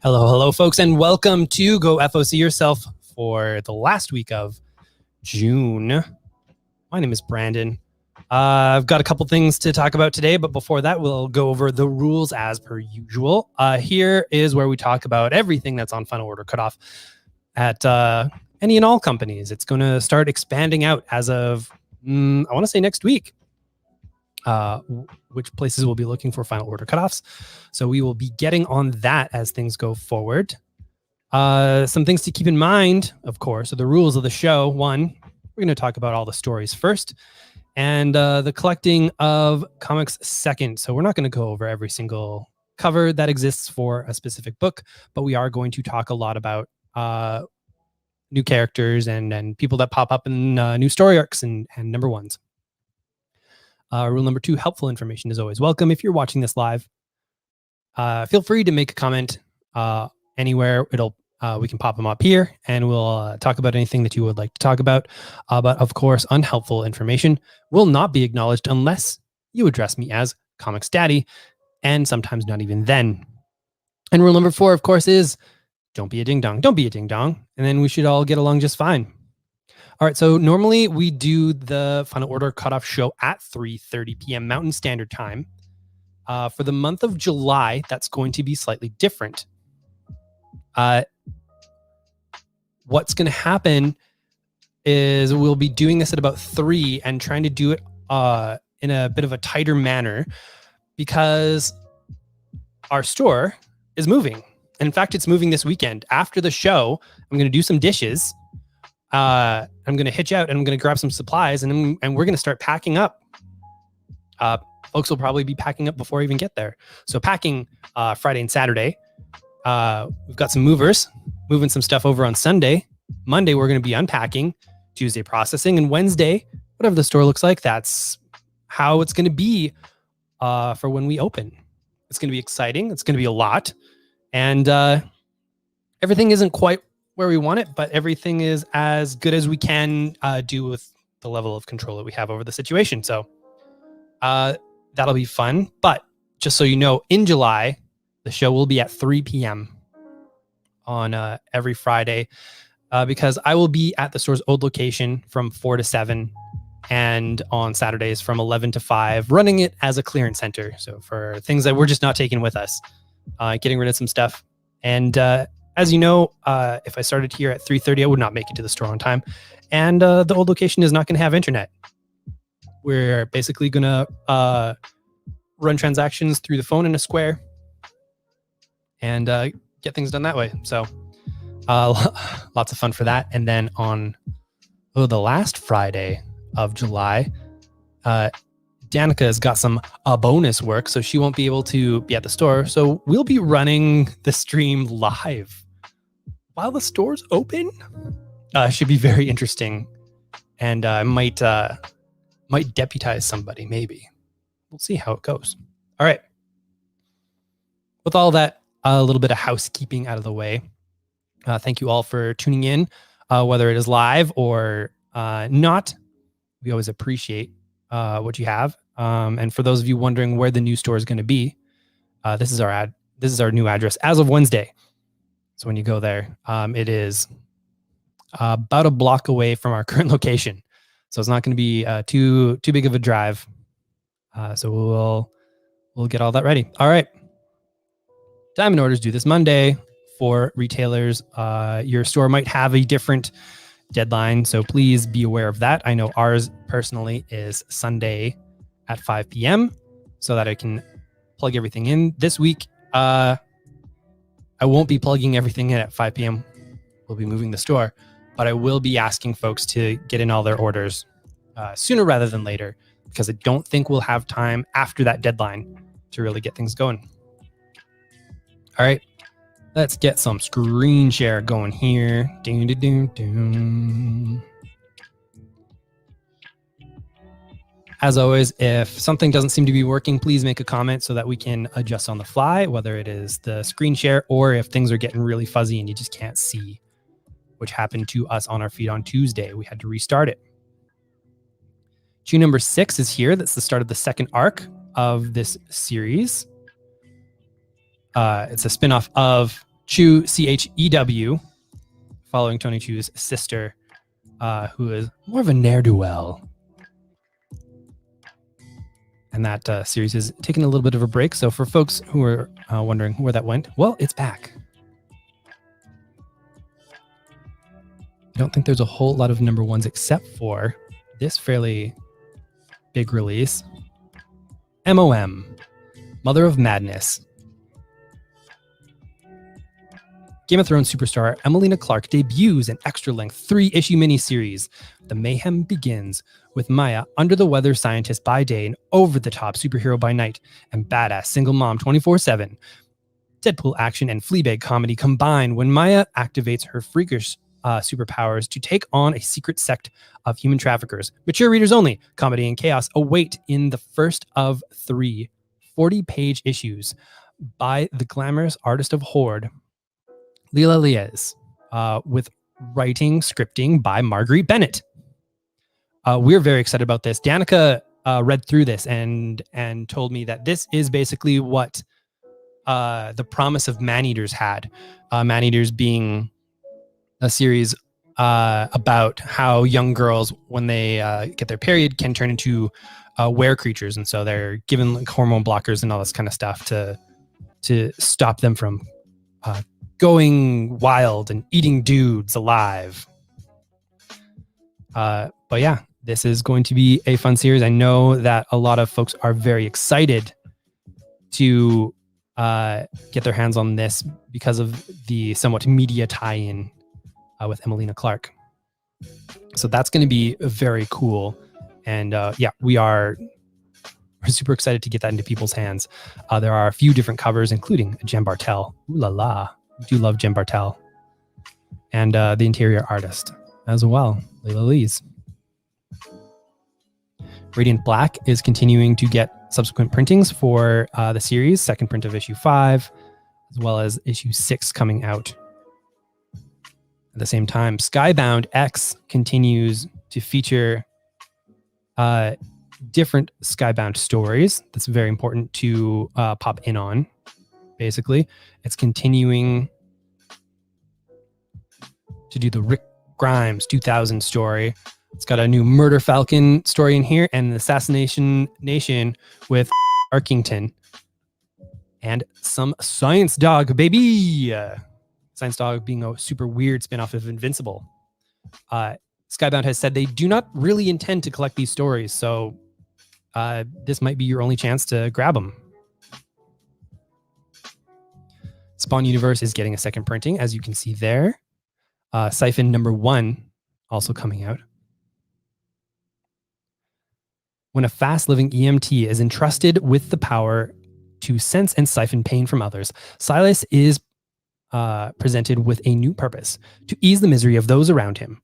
Hello, folks, and welcome to Go F.O.C. Yourself for the last week of June. My name is Brandon. I've got a couple things to talk about today, but before that, we'll go over the rules as per usual. Here is where we talk about everything that's on final order cutoff at any and all companies. It's going to start expanding out as of, I want to say next week. Which places will be looking for final order cutoffs. So we will be getting on that as things go forward. Some things to keep in mind, of course, are the rules of the show. One, we're going to talk about all the stories first, and the collecting of comics second. So we're not going to go over every single cover that exists for a specific book, but we are going to talk a lot about new characters and people that pop up in new story arcs and number ones. Rule number 2, helpful information is always welcome. If you're watching this live, feel free to make a comment anywhere. We can pop them up here and we'll talk about anything that you would like to talk about. But of course, unhelpful information will not be acknowledged unless you address me as Comics Daddy, and sometimes not even then. And rule number 4, of course, is don't be a ding dong. Don't be a ding dong. And then we should all get along just fine. All right, so normally we do the final order cutoff show at 3:30 p.m. Mountain Standard Time. For the month of July, that's going to be slightly different. What's going to happen is we'll be doing this at about 3 and trying to do it in a bit of a tighter manner because our store is moving. In fact, it's moving this weekend. After the show, I'm going to do some dishes. I'm going to hitch out and I'm going to grab some supplies and we're going to start packing up. Folks will probably be packing up before I even get there. So packing Friday and Saturday. We've got some movers moving some stuff over on Sunday. Monday, we're going to be unpacking. Tuesday, processing. And Wednesday, whatever the store looks like, that's how it's going to be for when we open. It's going to be exciting. It's going to be a lot. And everything isn't quite where we want it, but everything is as good as we can do with the level of control that we have over the situation. So that'll be fun. But just so you know, in July, the show will be at 3 p.m. on every Friday because I will be at the store's old location from 4 to 7 and on Saturdays from 11 to 5, running it as a clearance center. So for things that we're just not taking with us, getting rid of some stuff. And as you know, if I started here at 3:30, I would not make it to the store on time. And the old location is not going to have internet. We're basically going to run transactions through the phone in a square and get things done that way. So lots of fun for that. And then on the last Friday of July, Danica has got some bonus work, so she won't be able to be at the store. So we'll be running the stream live while the store's open. Should be very interesting, and I might deputize somebody. Maybe we'll see how it goes. All right. With all that, a little bit of housekeeping out of the way. Thank you all for tuning in, whether it is live or not. We always appreciate what you have. And for those of you wondering where the new store is going to be, this is our new address as of Wednesday. So when you go there, it is about a block away from our current location. So it's not going to be too big of a drive. So we'll get all that ready. All right. Time and orders due this Monday for retailers. Your store might have a different deadline, so please be aware of that. I know ours personally is Sunday at 5 p.m. so that I can plug everything in. This week, I won't be plugging everything in at 5 p.m. We'll be moving the store, but I will be asking folks to get in all their orders sooner rather than later, because I don't think we'll have time after that deadline to really get things going. All right, let's get some screen share going here. Ding, ding, ding, ding. As always, if something doesn't seem to be working, please make a comment so that we can adjust on the fly, whether it is the screen share or if things are getting really fuzzy and you just can't see which happened to us on our feed on Tuesday. We had to restart it. Issue number 6 is here. That's the start of the second arc of this series. It's a spinoff of Chu, Chew, following Tony Chu's sister, who is more of a ne'er-do-well. And that series is taking a little bit of a break. So for folks who are wondering where that went, well, it's back. I don't think there's a whole lot of number ones except for this fairly big release. M.O.M, Mother of Madness. Game of Thrones superstar Emilia Clarke debuts an extra-length 3-issue miniseries. The mayhem begins with Maya, under-the-weather scientist by day and over-the-top superhero by night, and badass single mom 24/7. Deadpool action and Fleabag comedy combine when Maya activates her freakish superpowers to take on a secret sect of human traffickers. Mature readers only. Comedy and chaos await in the first of 3 40-page issues by the glamorous artist of Horde, Leila Liez, with writing, scripting by Marguerite Bennett. We're very excited about this. Danica read through this and told me that this is basically what the promise of Maneaters had. Maneaters being a series about how young girls, when they get their period, can turn into were creatures, and so they're given like hormone blockers and all this kind of stuff to stop them from going wild and eating dudes alive. But yeah, this is going to be a fun series. I know that a lot of folks are very excited to get their hands on this because of the somewhat media tie-in with Emilia Clarke. So that's going to be very cool. And yeah, we're super excited to get that into people's hands. There are a few different covers, including Jen Bartel. Ooh la la. I do love Jen Bartel. And the interior artist as well, Leila Liez. Radiant Black is continuing to get subsequent printings for the series, second print of issue 5, as well as issue 6 coming out. At the same time, Skybound X continues to feature different Skybound stories. That's very important to pop in on, basically. It's continuing to do the Rick Grimes 2000 story. It's got a new Murder Falcon story in here and the Assassination Nation with Arkington. And some Science Dog, baby! Science Dog being a super weird spin-off of Invincible. Skybound has said they do not really intend to collect these stories, so this might be your only chance to grab them. Spawn Universe is getting a second printing, as you can see there. Siphon number 1 also coming out. When a fast-living EMT is entrusted with the power to sense and siphon pain from others, Silas is presented with a new purpose: to ease the misery of those around him.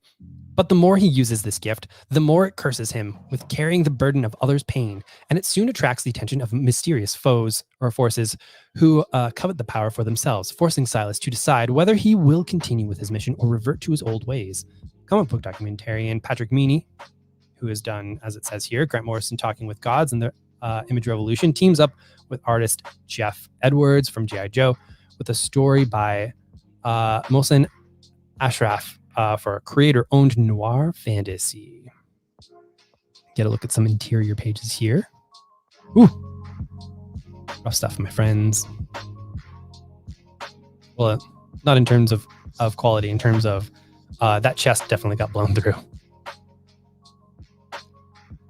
But the more he uses this gift, the more it curses him with carrying the burden of others' pain, and it soon attracts the attention of mysterious foes or forces who covet the power for themselves, forcing Silas to decide whether he will continue with his mission or revert to his old ways. Comic book documentarian Patrick Meany, who has done, as it says here, Grant Morrison Talking with Gods and the Image Revolution, teams up with artist Jeff Edwards from G.I. Joe with a story by Mohsen Ashraf for a creator-owned noir fantasy. Get a look at some interior pages here. Ooh, rough stuff, my friends. Well, not in terms of quality, in terms of that chest definitely got blown through.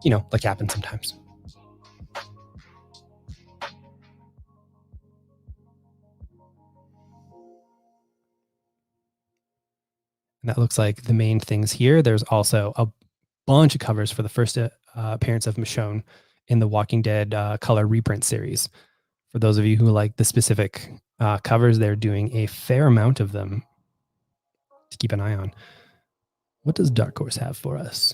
You know, like happens sometimes. And that looks like the main things here. There's also a bunch of covers for the first appearance of Michonne in the Walking Dead color reprint series. For those of you who like the specific covers, they're doing a fair amount of them to keep an eye on. What does Dark Horse have for us?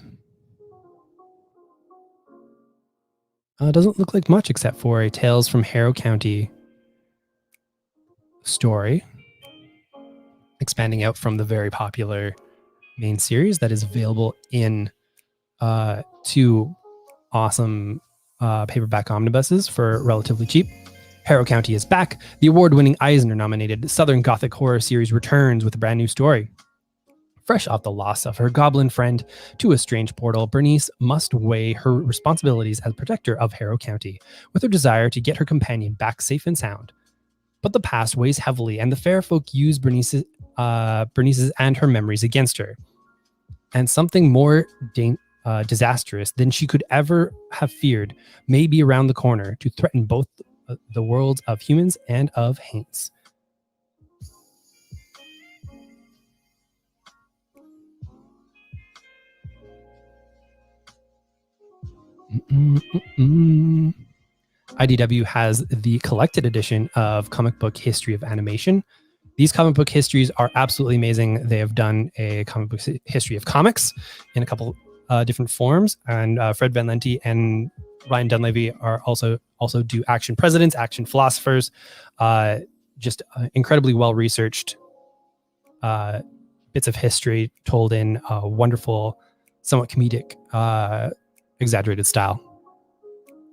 Doesn't look like much except for a Tales from Harrow County story. expanding out from the very popular main series that is available in 2 awesome paperback omnibuses for relatively cheap. Harrow County is back. The award-winning Eisner-nominated Southern Gothic horror series returns with a brand new story. Fresh off the loss of her goblin friend to a strange portal, Bernice must weigh her responsibilities as protector of Harrow County with her desire to get her companion back safe and sound. But the past weighs heavily, and the fair folk use Bernice's and her memories against her. And something more disastrous than she could ever have feared may be around the corner to threaten both the worlds of humans and of Haints. IDW has the collected edition of Comic Book History of Animation. These comic book histories are absolutely amazing. They have done a comic book history of comics in a couple different forms, and Fred Van Lente and Ryan Dunleavy are also do action presidents, action philosophers, just incredibly well researched bits of history told in a wonderful, somewhat comedic, exaggerated style.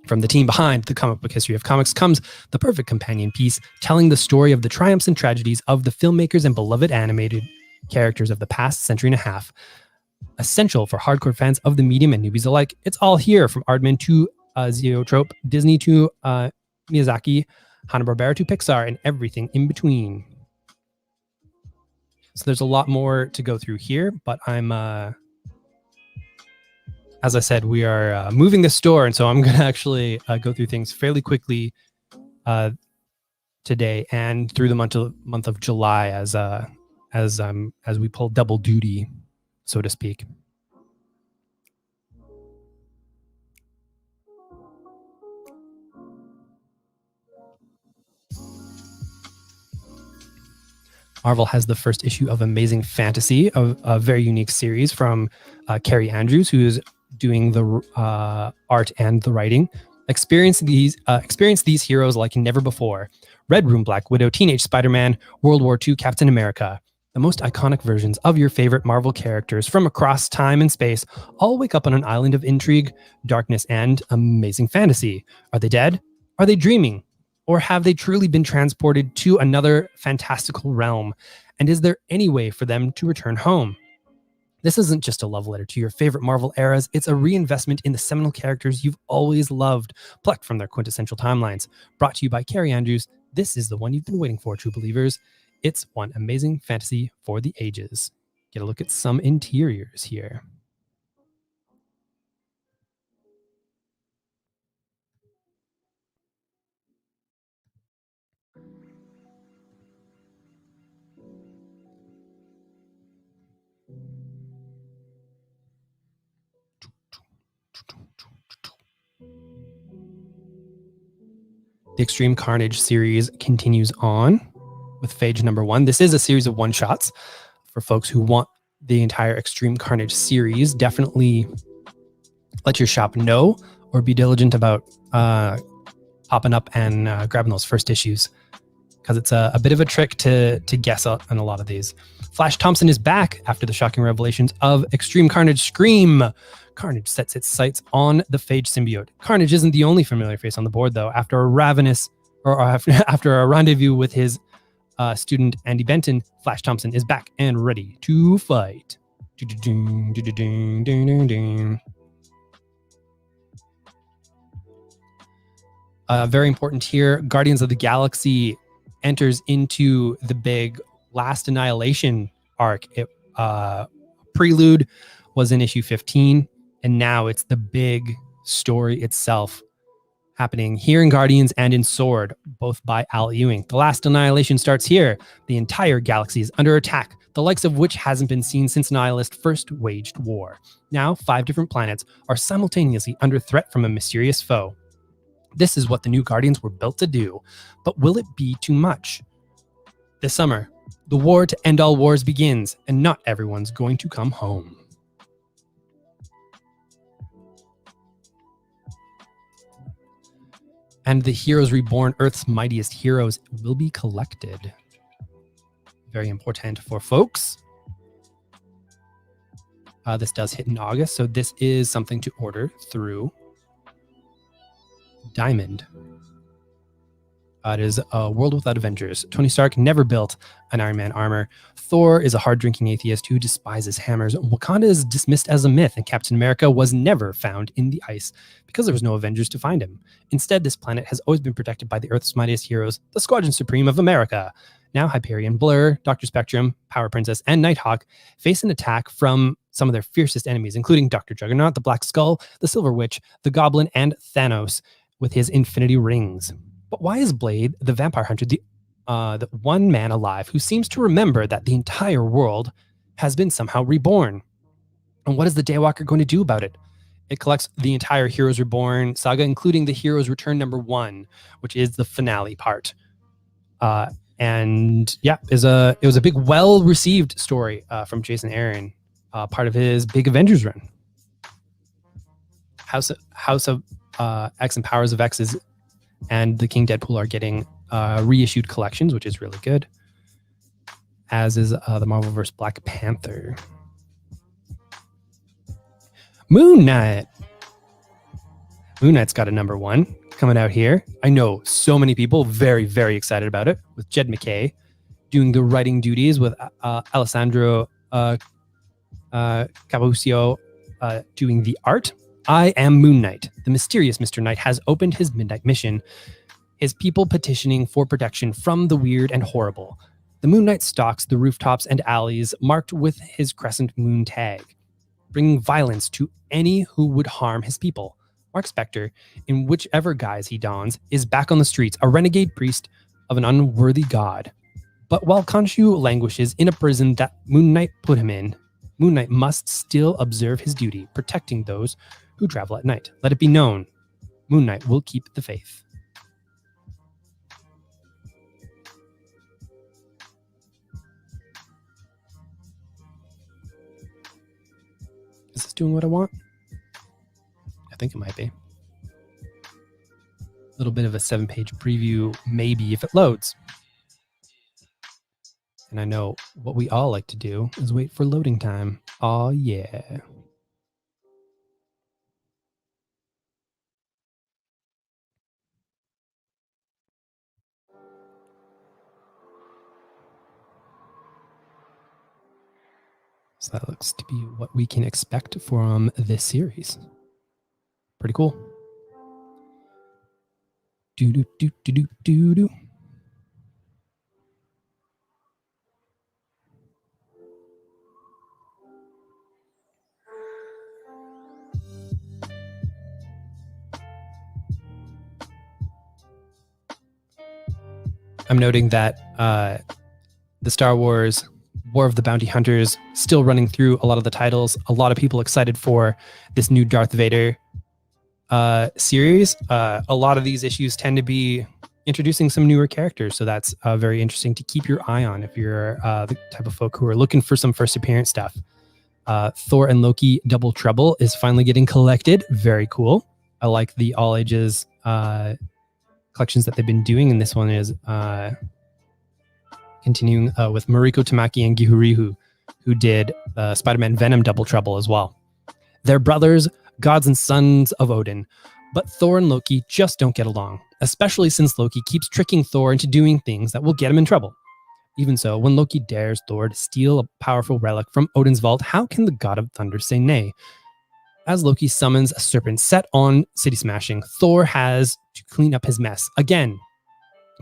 From the team behind the Comic Book History of Comics comes the perfect companion piece, telling the story of the triumphs and tragedies of the filmmakers and beloved animated characters of the past century and a half. Essential for hardcore fans of the medium and newbies alike. It's all here, from Aardman to Zoetrope, Disney to Miyazaki, Hanna-Barbera to Pixar, and everything in between. So there's a lot more to go through here, but I'm... as I said, we are moving the store, and so I'm going to actually go through things fairly quickly today and through the month of July as we pull double duty, so to speak. Marvel has the first issue of Amazing Fantasy, a very unique series from Carrie Andrews, who is doing the art and the writing. Experience these heroes like never before. Red Room Black Widow, Teenage Spider-Man, World War II Captain America. The most iconic versions of your favorite Marvel characters from across time and space all wake up on an island of intrigue, darkness, and amazing fantasy. Are they dead? Are they dreaming? Or have they truly been transported to another fantastical realm? And is there any way for them to return home? This isn't just a love letter to your favorite Marvel eras. It's a reinvestment in the seminal characters you've always loved, plucked from their quintessential timelines. Brought to you by Carrie Andrews, this is the one you've been waiting for, true believers. It's one amazing fantasy for the ages. Get a look at some interiors here. The Extreme Carnage series continues on with Phage number 1. This is a series of one-shots. For folks who want the entire Extreme Carnage series, definitely let your shop know or be diligent about popping up and grabbing those first issues, because it's a bit of a trick to guess on a lot of these. Flash Thompson is back after the shocking revelations of Extreme Carnage Scream. Carnage sets its sights on the Phage symbiote. Carnage isn't the only familiar face on the board, though. After a rendezvous with his student Andy Benton, Flash Thompson is back and ready to fight. Very important here, Guardians of the Galaxy enters into the big Last Annihilation arc. Prelude was in issue 15, and now it's the big story itself happening here in Guardians and in Sword, both by Al Ewing. The Last Annihilation starts here. The entire galaxy is under attack, the likes of which hasn't been seen since Nihilist first waged war. Now, 5 different planets are simultaneously under threat from a mysterious foe. This is what the new Guardians were built to do, but will it be too much? This summer, the war to end all wars begins, and not everyone's going to come home. And the Heroes Reborn, Earth's Mightiest Heroes, will be collected. very important for folks. This does hit in August, so this is something to order through Diamond. It is a world without Avengers. Tony Stark never built an Iron Man armor. Thor is a hard-drinking atheist who despises hammers. Wakanda is dismissed as a myth, and Captain America was never found in the ice because there was no Avengers to find him. Instead, this planet has always been protected by the Earth's mightiest heroes, the Squadron Supreme of America. Now Hyperion, Blur, Dr. Spectrum, Power Princess, and Nighthawk face an attack from some of their fiercest enemies, including Dr. Juggernaut, the Black Skull, the Silver Witch, the Goblin, and Thanos with his Infinity Rings. But why is Blade, the vampire hunter, the one man alive who seems to remember that the entire world has been somehow reborn? And what is the Daywalker going to do about it? It collects the entire Heroes Reborn saga, including the Heroes Return #1, which is the finale part. And yeah, it was a big, well-received story from Jason Aaron, part of his big Avengers run. House of X and Powers of X and the King Deadpool are getting reissued collections, which is really good. As is the Marvelverse Black Panther. Moon Knight. Moon Knight's got a #1 coming out here. I know so many people very, very excited about it, with Jed McKay doing the writing duties, with Alessandro Capucio doing the art. I am Moon Knight. The mysterious Mr. Knight has opened his midnight mission, his people petitioning for protection from the weird and horrible. The Moon Knight stalks the rooftops and alleys marked with his crescent moon tag, bringing violence to any who would harm his people. Mark Spector, in whichever guise he dons, is back on the streets, a renegade priest of an unworthy god. But while Khonshu languishes in a prison that Moon Knight put him in, Moon Knight must still observe his duty, protecting those who travel at night. Let it be known, Moon Knight will keep the faith. Is this doing what I want? I think it might be. A little bit of a 7-page preview, maybe, if it loads. And I know what we all like to do is wait for loading time. Oh yeah. So that looks to be what we can expect from this series. Pretty cool. Do. I'm noting that the Star Wars War of the Bounty Hunters still running through a lot of the titles. A lot of people excited for this new Darth Vader series. A lot of these issues tend to be introducing some newer characters, so that's very interesting to keep your eye on if you're the type of folk who are looking for some first appearance stuff. Thor and Loki Double Trouble is finally getting collected. Very cool. I like the all ages collections that they've been doing, and this one is continuing with Mariko Tamaki and Gihurihu, who did Spider-Man Venom Double Trouble as well. They're brothers, gods and sons of Odin, but Thor and Loki just don't get along, especially since Loki keeps tricking Thor into doing things that will get him in trouble. Even so, when Loki dares Thor to steal a powerful relic from Odin's vault, how can the god of thunder say nay? As Loki summons a serpent set on city smashing, Thor has to clean up his mess again.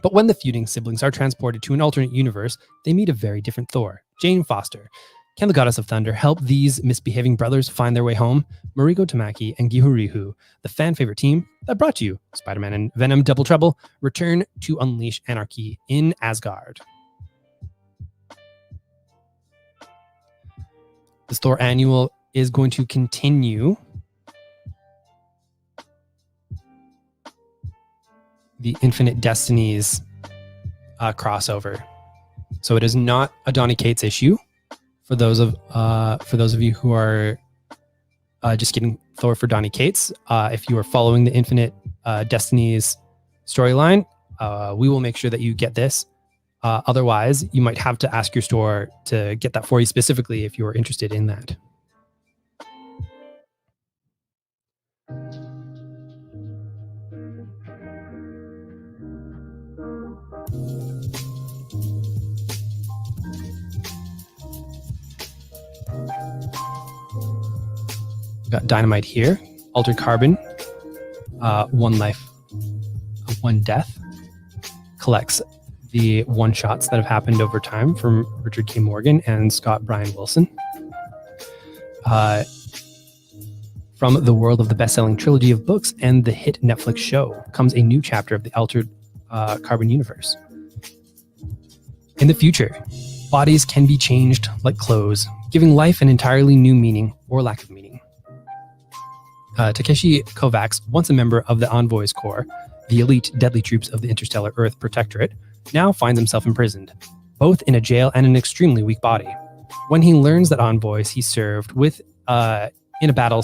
But when the feuding siblings are transported to an alternate universe, they meet a very different Thor, Jane Foster. Can the goddess of thunder help these misbehaving brothers find their way home? Mariko Tamaki and Gihurihu, the fan favorite team that brought you Spider-Man and Venom Double Trouble, return to unleash anarchy in Asgard. This Thor annual is going to continue the Infinite Destinies crossover. So it is not a Donny Cates issue. For those of you who are just getting Thor for Donny Cates, if you are following the Infinite Destinies storyline, we will make sure that you get this Otherwise, you might have to ask your store to get that for you specifically if you're interested in that. We've got Dynamite here, Altered Carbon, one life, one death, collects the one-shots that have happened over time from Richard K. Morgan and Scott Bryan Wilson. From the world of the best-selling trilogy of books and the hit Netflix show comes a new chapter of the Altered Carbon universe. In the future, bodies can be changed like clothes, giving life an entirely new meaning or lack of meaning. Takeshi Kovacs, once a member of the Envoys Corps, the elite deadly troops of the Interstellar Earth Protectorate, now finds himself imprisoned, both in a jail and an extremely weak body. When he learns that Envoys he served with in a battle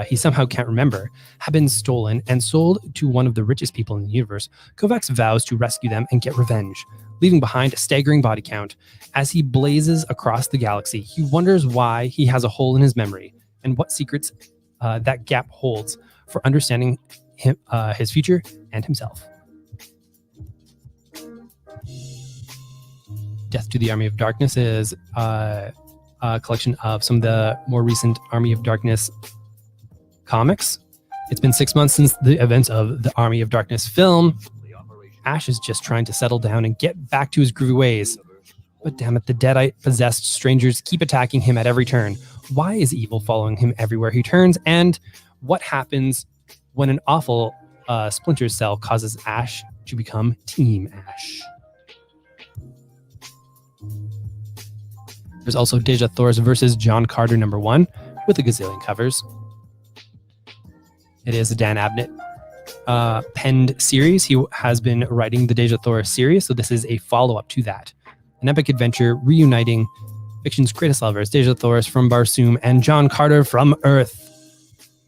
he somehow can't remember, have been stolen and sold to one of the richest people in the universe, Kovacs vows to rescue them and get revenge, leaving behind a staggering body count. As he blazes across the galaxy, he wonders why he has a hole in his memory and what secrets that gap holds for understanding him, his future and himself. Death to the Army of Darkness is a collection of some of the more recent Army of Darkness comics. It's been 6 months since the events of the Army of Darkness film. Ash is just trying to settle down and get back to his groovy ways. But damn it, the Deadite-possessed strangers keep attacking him at every turn. Why is evil following him everywhere he turns? And what happens when an awful Splinter Cell causes Ash to become Team Ash? There's also Deja Thor's versus John Carter #1 with a gazillion covers. It is a Dan Abnett penned series. He has been writing the Deja Thor series, so this is a follow-up to that. An epic adventure reuniting fiction's greatest lovers, Deja Thor from Barsoom and John Carter from Earth.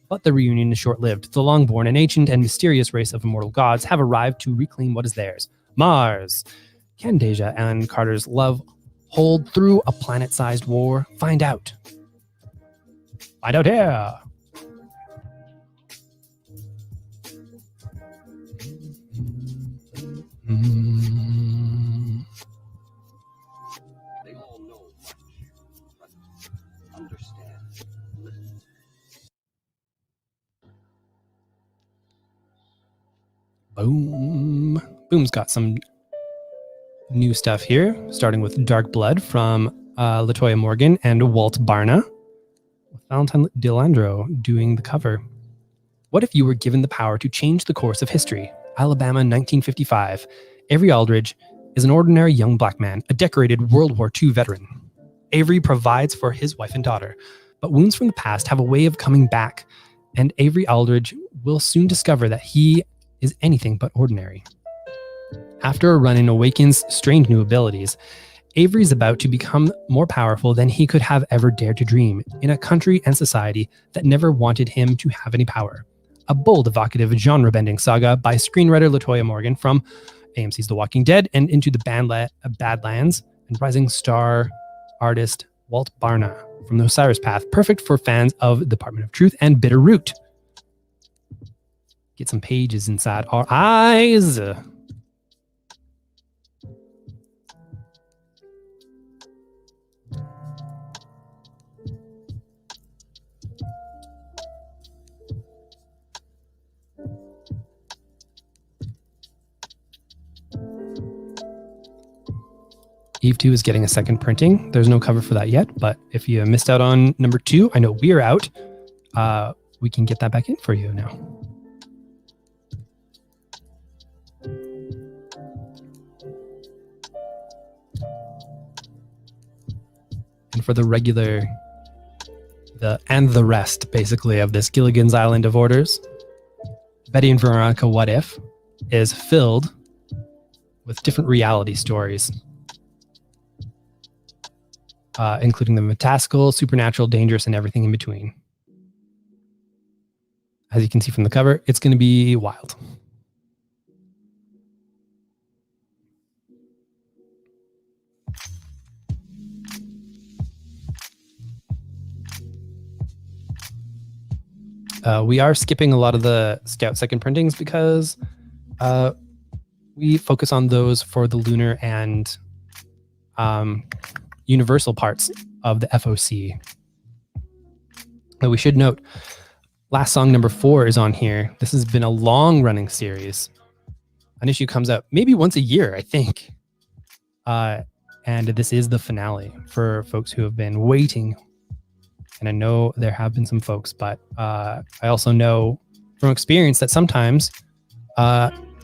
But the reunion is short-lived. The Longborn, an ancient and mysterious race of immortal gods, have arrived to reclaim what is theirs, Mars. Can Deja and Carter's love hold through a planet-sized war? Find out. Find out here. They all know much, but understand little. Boom. Boom's got some new stuff here, starting with Dark Blood from Latoya Morgan and Walt Barna, with Valentine DeLandro doing the cover. What if you were given the power to change the course of history? Alabama, 1955. Avery Aldridge is an ordinary young black man, a decorated World War II veteran. Avery provides for his wife and daughter, but wounds from the past have a way of coming back, and Avery Aldridge will soon discover that he is anything but ordinary. After a run-in awakens strange new abilities, Avery's about to become more powerful than he could have ever dared to dream in a country and society that never wanted him to have any power. A bold, evocative, genre-bending saga by screenwriter Latoya Morgan from AMC's The Walking Dead and Into the Badlands, and rising star artist Walt Barna from The Osiris Path, perfect for fans of Department of Truth and Bitterroot. Get some pages inside our eyes. Eve 2 is getting a second printing. There's no cover for that yet, but if you missed out on number 2, I know we're out. We can get that back in for you now. And for the regular, the rest, basically, of this Gilligan's Island of Orders, Betty and Veronica What If is filled with different reality stories, including the fantastical, supernatural, dangerous, and everything in between. As you can see from the cover, it's going to be wild. We are skipping a lot of the Scout second printings because we focus on those for the lunar and universal parts of the F.O.C. Now we should note, last song number 4 is on here. This has been a long running series. An issue comes out maybe once a year, I think. And this is the finale for folks who have been waiting. And I know there have been some folks, but I also know from experience that sometimes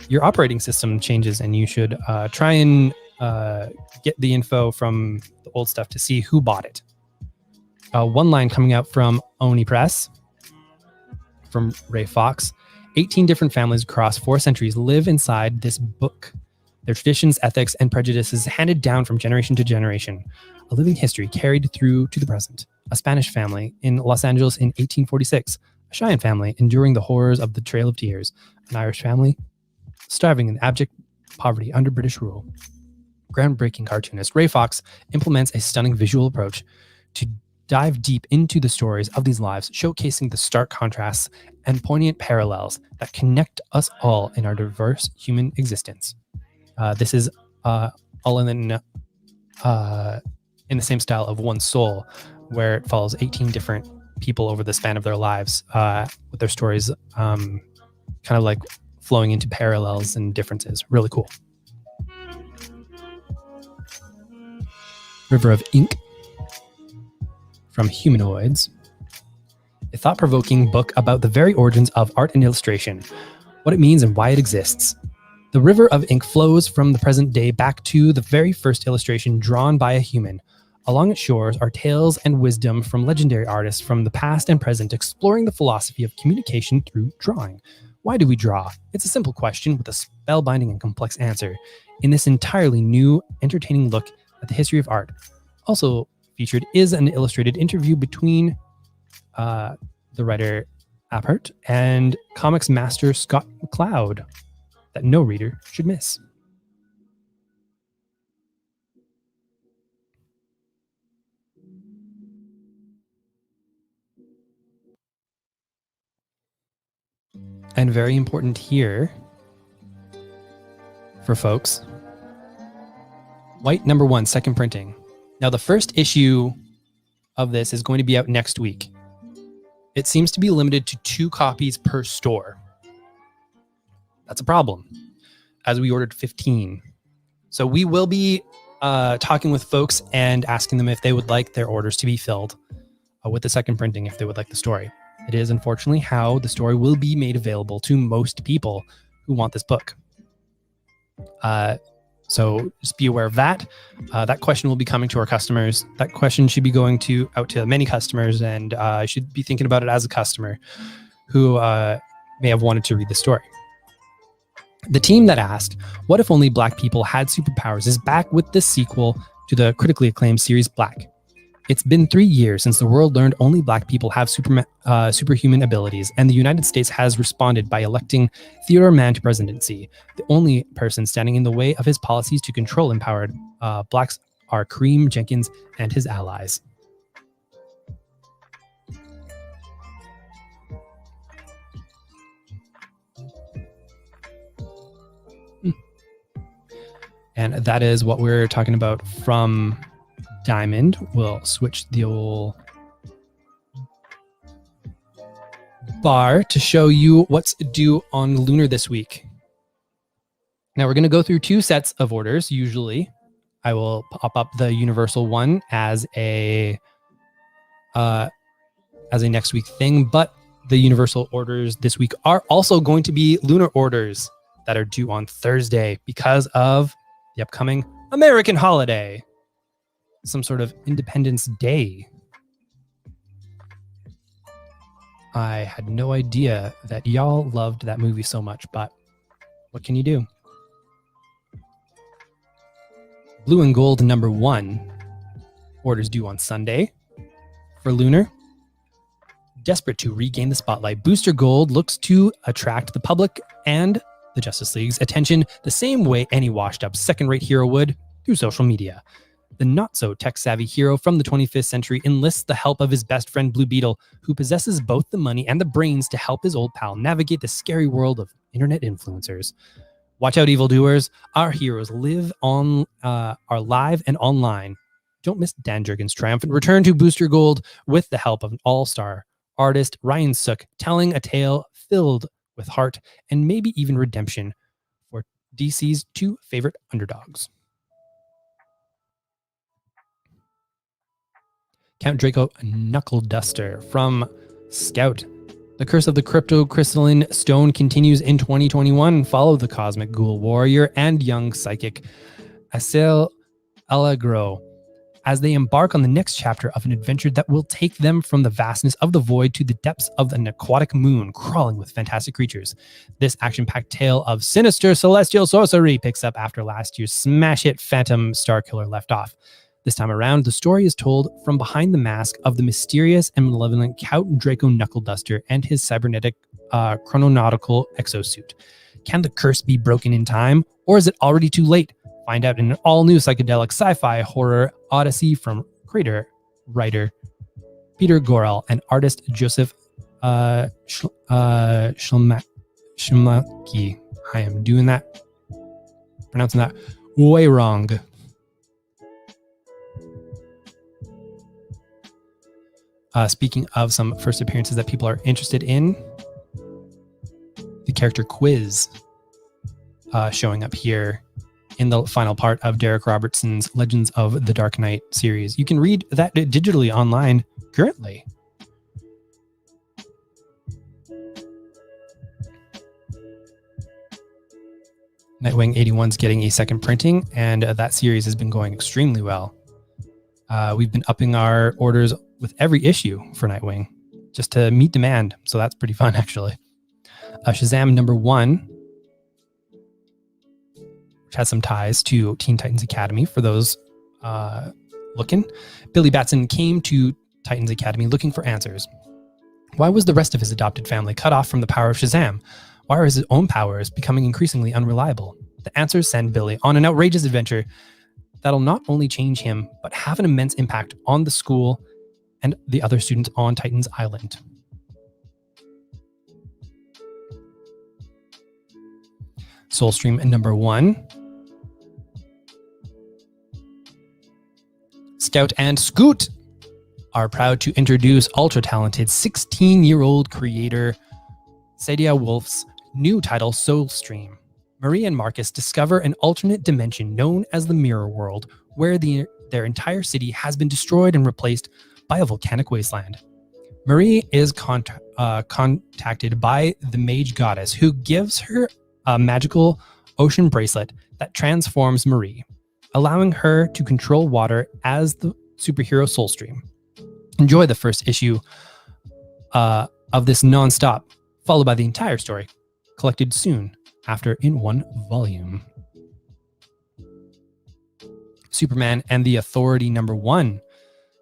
your operating system changes, and you should try and get the info from the old stuff to see who bought it. One line coming out from Oni Press, from Ray Fox. 18 different families across 4 centuries live inside this book. Their traditions, ethics, and prejudices handed down from generation to generation. A living history carried through to the present. A Spanish family in Los Angeles in 1846. A Cheyenne family enduring the horrors of the Trail of Tears. An Irish family starving in abject poverty under British rule. Groundbreaking cartoonist Ray Fox implements a stunning visual approach to dive deep into the stories of these lives, showcasing the stark contrasts and poignant parallels that connect us all in our diverse human existence. This is all in the same style of One Soul, where it follows 18 different people over the span of their lives, with their stories kind of like flowing into parallels and differences. Really cool. River of Ink from Humanoids. A thought-provoking book about the very origins of art and illustration, what it means and why it exists. The river of ink flows from the present day back to the very first illustration drawn by a human. Along its shores are tales and wisdom from legendary artists from the past and present, exploring the philosophy of communication through drawing. Why do we draw? It's a simple question with a spellbinding and complex answer in this entirely new, entertaining look at the history of art. Also featured is an illustrated interview between the writer Appert and comics master Scott McCloud that no reader should miss. And very important here for folks, White number 1, second printing. Now the first issue of this is going to be out next week. It seems to be limited to 2 copies per store. That's a problem, as we ordered 15. So we will be talking with folks and asking them if they would like their orders to be filled with the second printing, if they would like the story. It is unfortunately how the story will be made available to most people who want this book. So just be aware of that. That question will be coming to our customers. That question should be going out to many customers, and I should be thinking about it as a customer who may have wanted to read the story. The team that asked, what if only Black people had superpowers, is back with the sequel to the critically acclaimed series Black. It's been 3 years since the world learned only Black people have superhuman abilities, and the United States has responded by electing Theodore Mann to presidency. The only person standing in the way of his policies to control empowered Blacks are Kareem Jenkins and his allies. And that is what we're talking about from Diamond. We'll switch the old bar to show you what's due on Lunar this week. Now we're going to go through 2 sets of orders. Usually I will pop up the Universal one as a next week thing, but the Universal orders this week are also going to be Lunar orders that are due on Thursday because of the upcoming American holiday. Some sort of Independence Day. I had no idea that y'all loved that movie so much, but what can you do? Blue and Gold number 1. Orders due on Sunday. For Lunar, desperate to regain the spotlight, Booster Gold looks to attract the public and the Justice League's attention the same way any washed-up second-rate hero would, through social media. the not-so-tech-savvy hero from the 25th century enlists the help of his best friend Blue Beetle, who possesses both the money and the brains to help his old pal navigate the scary world of internet influencers. Watch out, evildoers. Our heroes are live and online. Don't miss Dan Jurgens' triumphant return to Booster Gold with the help of an all-star artist, Ryan Sook, telling a tale filled with heart and maybe even redemption for DC's two favorite underdogs. Count Draco Knuckle Duster from Scout. The curse of the crypto-crystalline stone continues in 2021. Follow the cosmic ghoul warrior and young psychic Asael Allegro as they embark on the next chapter of an adventure that will take them from the vastness of the void to the depths of an aquatic moon crawling with fantastic creatures. This action-packed tale of sinister celestial sorcery picks up after last year's smash hit Phantom Starkiller left off. This time around, the story is told from behind the mask of the mysterious and malevolent Count Draco Knuckleduster and his cybernetic chrononautical exosuit. Can the curse be broken in time, or is it already too late? Find out in an all-new psychedelic sci-fi horror odyssey from creator, writer Peter Gorel and artist Joseph Szymlaki. I am pronouncing that way wrong. Speaking of some first appearances that people are interested in, the character Quiz showing up here in the final part of Derek Robertson's Legends of the Dark Knight series. You can read that digitally online currently. Nightwing 81's getting a second printing, and that series has been going extremely well. We've been upping our orders with every issue for Nightwing just to meet demand. So that's pretty fun, actually. Shazam number 1, which has some ties to Teen Titans Academy for those looking. Billy Batson came to Titans Academy looking for answers. Why was the rest of his adopted family cut off from the power of Shazam? Why are his own powers becoming increasingly unreliable? The answers send Billy on an outrageous adventure that'll not only change him, but have an immense impact on the school and the other students on Titans Island. Soulstream number 1. Scout and Scoot are proud to introduce ultra-talented 16-year-old creator Sadia Wolf's new title, Soulstream. Marie and Marcus discover an alternate dimension known as the Mirror World, where their entire city has been destroyed and replaced by a volcanic wasteland. Marie is contacted by the mage goddess, who gives her a magical ocean bracelet that transforms Marie, allowing her to control water as the superhero Soulstream. Enjoy the first issue of this non-stop, followed by the entire story, collected soon after in one volume. Superman and the Authority number 1,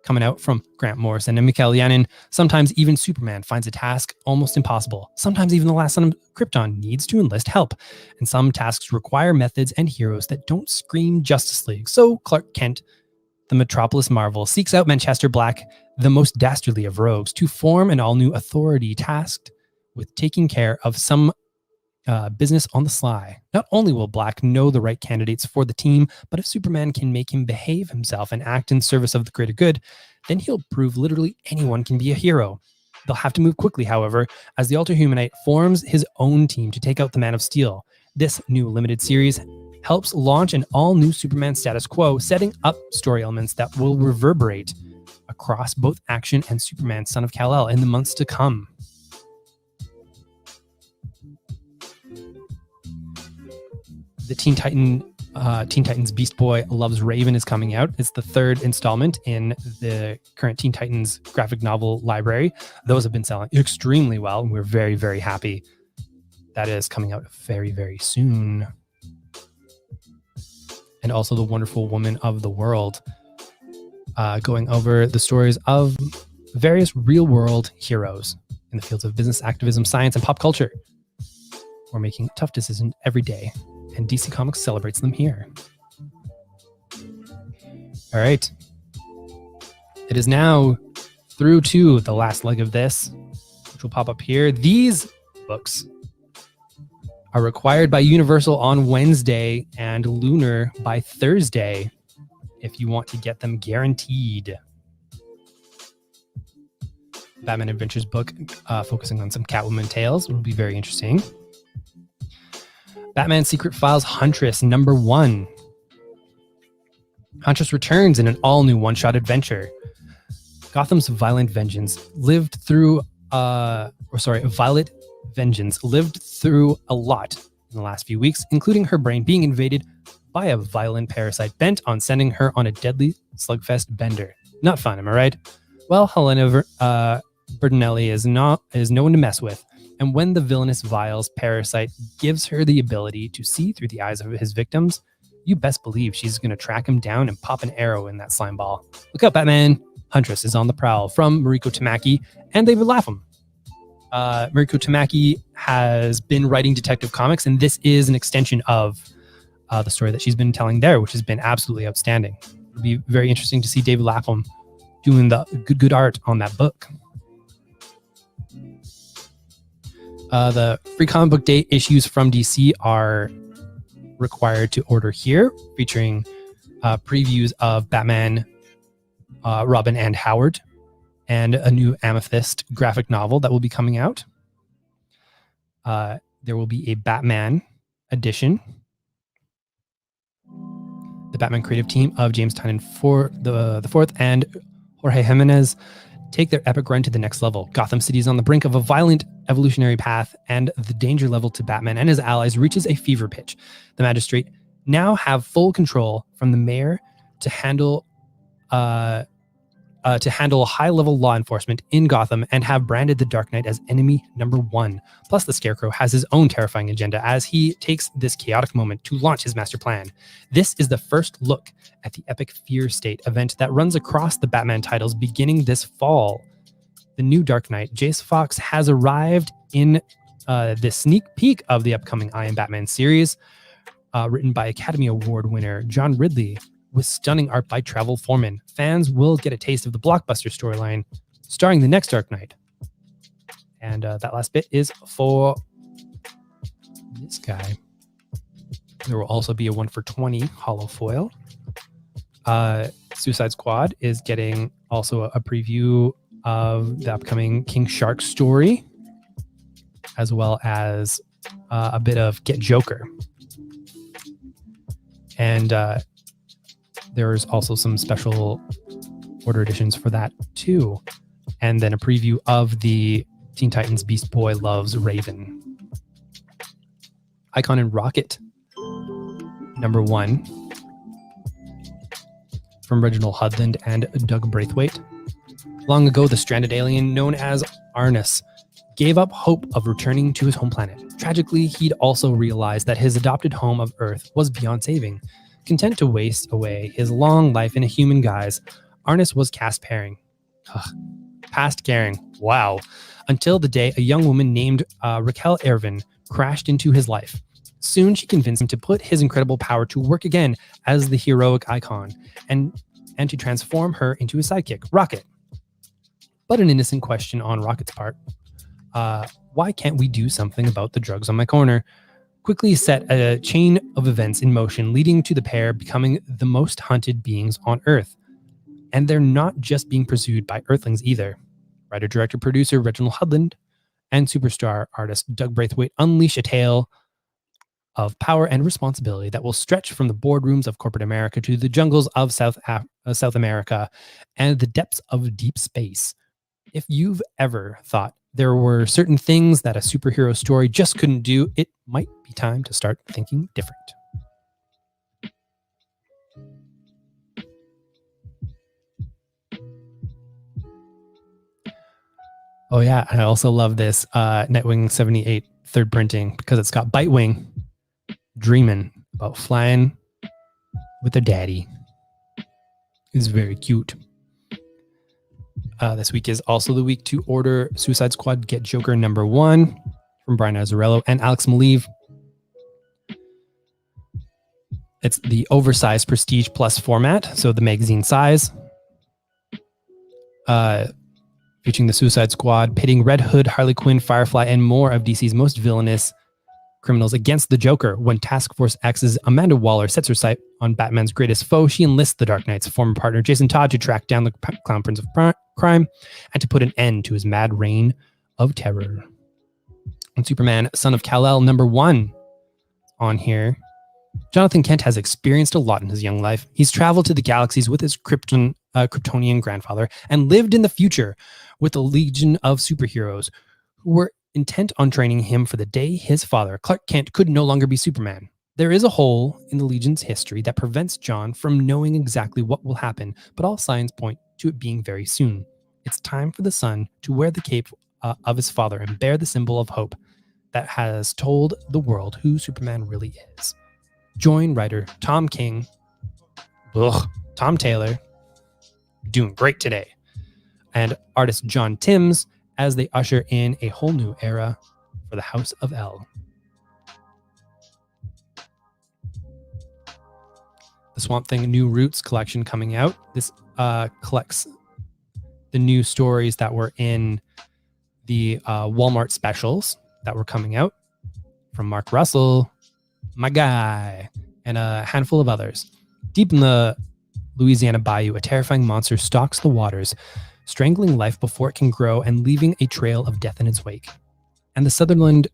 coming out from Grant Morrison and Mikael Yanin. Sometimes even Superman finds a task almost impossible. Sometimes even the last son of Krypton needs to enlist help. And some tasks require methods and heroes that don't scream Justice League. So Clark Kent, the Metropolis Marvel, seeks out Manchester Black, the most dastardly of rogues, to form an all-new authority tasked with taking care of some business on the sly. Not only will Black know the right candidates for the team, but if Superman can make him behave himself and act in service of the greater good, then he'll prove literally anyone can be a hero. They'll have to move quickly, however, as the Alter Humanite forms his own team to take out the Man of Steel. This new limited series helps launch an all-new Superman status quo, setting up story elements that will reverberate across both Action and Superman Son of Kal-El in the months to come. The Teen Titans Beast Boy Loves Raven is coming out. It's the 3rd installment in the current Teen Titans graphic novel library. Those have been selling extremely well, and we're very, very happy. That is coming out very, very soon. And also The Wonderful Woman of the World, going over the stories of various real-world heroes in the fields of business, activism, science, and pop culture. We're making tough decisions every day, and DC Comics celebrates them here. All right. It is now through to the last leg of this, which will pop up here. These books are required by Universal on Wednesday and Lunar by Thursday if you want to get them guaranteed. Batman Adventures book focusing on some Catwoman Tales will be very interesting. Batman Secret Files Huntress number 1. Huntress returns in an all-new one-shot adventure. Gotham's Violet Vengeance lived through a lot in the last few weeks, including her brain being invaded by a violent parasite bent on sending her on a deadly slugfest bender. Not fun, am I right? Well, Helena Bertinelli is no one to mess with, and when the villainous Vile's parasite gives her the ability to see through the eyes of his victims, you best believe she's going to track him down and pop an arrow in that slime ball. Look out, Batman! Huntress is on the prowl from Mariko Tamaki and David Lapham. Mariko Tamaki has been writing Detective Comics, and this is an extension of the story that she's been telling there, which has been absolutely outstanding. It'll be very interesting to see David Lapham doing the good art on that book. The free comic book day issues from DC are required to order here, featuring previews of Batman, Robin, and Howard, and a new Amethyst graphic novel that will be coming out. There will be a Batman edition. The Batman creative team of James Tynion the Fourth and Jorge Jimenez take their epic run to the next level. Gotham City is on the brink of a violent evolutionary path, and the danger level to Batman and his allies reaches a fever pitch. The magistrate now have full control from the mayor to handle high-level law enforcement in Gotham and have branded the Dark Knight as enemy number 1. Plus, the Scarecrow has his own terrifying agenda as he takes this chaotic moment to launch his master plan. This is the first look at the epic Fear State event that runs across the Batman titles beginning this fall. The new Dark Knight, Jace Fox, has arrived in this sneak peek of the upcoming I Am Batman series, written by Academy Award winner John Ridley, with stunning art by Travel Foreman. Fans will get a taste of the blockbuster storyline starring the next Dark Knight. And that last bit is for this guy. There will also be a 1-for-20 holo foil. Suicide Squad is getting also a preview of the upcoming King Shark story, as well as a bit of Get Joker. And there's also some special order editions for that too. And then a preview of the Teen Titans Beast Boy Loves Raven. Icon and Rocket, number 1, from Reginald Hudland and Doug Braithwaite. Long ago, the stranded alien known as Arnus gave up hope of returning to his home planet. Tragically, he'd also realized that his adopted home of Earth was beyond saving. Content to waste away his long life in a human guise, Arnus was past caring. Wow. Until the day a young woman named Raquel Ervin crashed into his life. Soon she convinced him to put his incredible power to work again as the heroic icon and to transform her into his sidekick, Rocket. But an innocent question on Rocket's part. Why can't we do something about the drugs on my corner? Quickly set a chain of events in motion, leading to the pair becoming the most hunted beings on Earth. And they're not just being pursued by Earthlings either. Writer, director, producer Reginald Hudland and superstar artist Doug Braithwaite unleash a tale of power and responsibility that will stretch from the boardrooms of corporate America to the jungles of South America and the depths of deep space. If you've ever thought there were certain things that a superhero story just couldn't do, it might be time to start thinking different. Oh yeah, I also love this Nightwing 78 third printing because it's got Bitewing dreaming about flying with their daddy. It's very cute. This week is also the week to order Suicide Squad Get Joker number 1 from Brian Azzarello and Alex Maleev. It's the oversized Prestige Plus format, so the magazine size. Featuring the Suicide Squad, pitting Red Hood, Harley Quinn, Firefly, and more of DC's most villainous criminals against the Joker. When Task Force X's Amanda Waller sets her sight on Batman's greatest foe, she enlists the Dark Knight's former partner Jason Todd to track down the Clown Prince of Crime and to put an end to his mad reign of terror. And Superman, Son of Kal-El, #1 on here. Jonathan Kent has experienced a lot in his young life. He's traveled to the galaxies with his Kryptonian grandfather and lived in the future with a legion of superheroes who were intent on training him for the day his father, Clark Kent, could no longer be Superman. There is a hole in the Legion's history that prevents John from knowing exactly what will happen, but all signs point to it being very soon. It's time for the son to wear the cape of his father and bear the symbol of hope that has told the world who Superman really is. Join writer Tom Taylor, doing great today, and artist John Timms as they usher in a whole new era for the House of L. The Swamp Thing New Roots collection coming out. This collects the new stories that were in the Walmart specials that were coming out from Mark Russell, my guy, and a handful of others. Deep in the Louisiana bayou, a terrifying monster stalks the waters, strangling life before it can grow and leaving a trail of death in its wake. And the Sutherland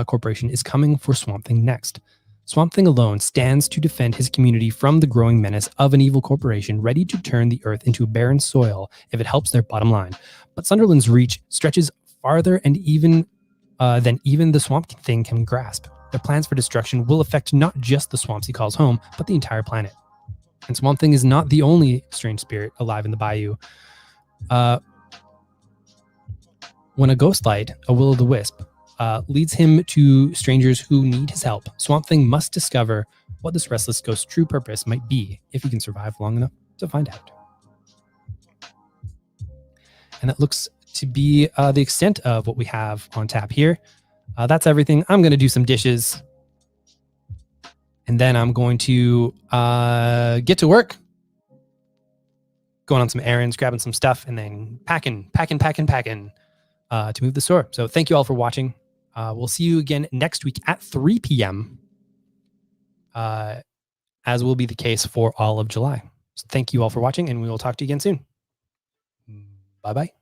Corporation is coming for Swamp Thing next. Swamp Thing alone stands to defend his community from the growing menace of an evil corporation ready to turn the earth into barren soil if it helps their bottom line. But Sunderland's reach stretches farther and than even the Swamp Thing can grasp. Their plans for destruction will affect not just the swamps he calls home, but the entire planet. And Swamp Thing is not the only strange spirit alive in the bayou. When a ghost light, a will-o'-the-wisp, leads him to strangers who need his help, Swamp Thing must discover what this restless ghost's true purpose might be if he can survive long enough to find out. And that looks to be the extent of what we have on tap here. That's everything. I'm going to do some dishes. And then I'm going to get to work. Going on some errands, grabbing some stuff, and then packing to move the store. So thank you all for watching. We'll see you again next week at 3 p.m. As will be the case for all of July. So thank you all for watching, and we will talk to you again soon. Bye-bye.